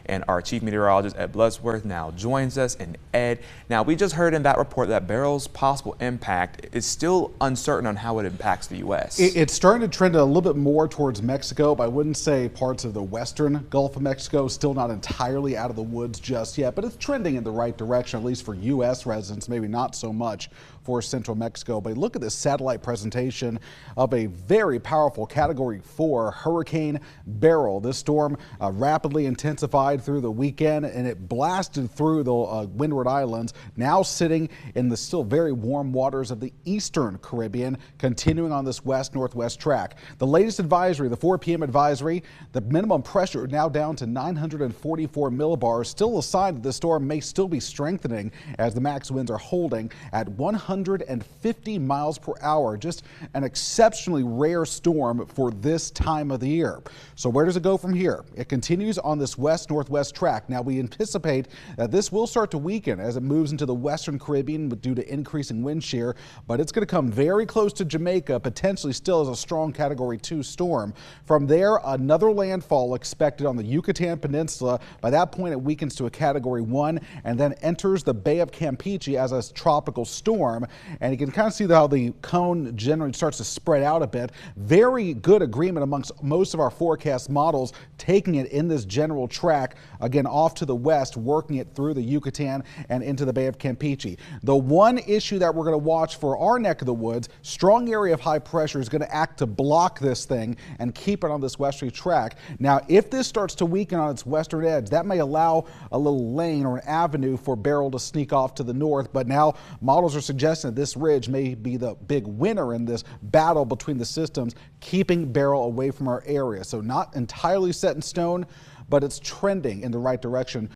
And our chief meteorologist, Ed Bloodsworth, now joins us. And Ed, now we just heard in that report that Beryl's possible impact is still uncertain on how it impacts the U.S. It's starting to trend a little bit more towards Mexico, but I wouldn't say parts of the western Gulf of Mexico. Still not entirely out of the woods just yet, but it's trending in the right direction, at least for U.S. residents, maybe not so much for central Mexico. But look at this satellite presentation of a very powerful Category 4 Hurricane Beryl. This storm rapidly intensified through the weekend, and it blasted through the Windward Islands, now sitting in the still very warm waters of the eastern Caribbean, continuing on this west-northwest track. The latest advisory, the 4 p.m. advisory, the minimum pressure now down to 944 millibars, still a sign that the storm may still be strengthening as the max winds are holding at 150 miles per hour. Just an exceptionally rare storm for this time of the year. So where does it go from here? It continues on this west-northwest track. Now we anticipate that this will start to weaken as it moves into the western Caribbean due to increasing wind shear, but it's going to come very close to Jamaica, potentially still as a strong Category 2 storm. From there, another landfall expected on the Yucatan Peninsula. By that point, it weakens to a Category 1 and then enters the Bay of Campeche as a tropical storm. And you can kind of see how the cone generally starts to spread out a bit. Very good agreement amongst most of our forecast models, taking it in this general track, again off to the west, working it through the Yucatan and into the Bay of Campeche. The one issue that we're going to watch for our neck of the woods, strong area of high pressure is going to act to block this thing and keep it on this westerly track. Now, if this starts to weaken on its western edge, that may allow a little lane or an avenue for Beryl to sneak off to the north. But now models are suggesting that this ridge may be the big winner in this battle between the systems, keeping Beryl away from our area. So not entirely set in stone, but it's trending in the right direction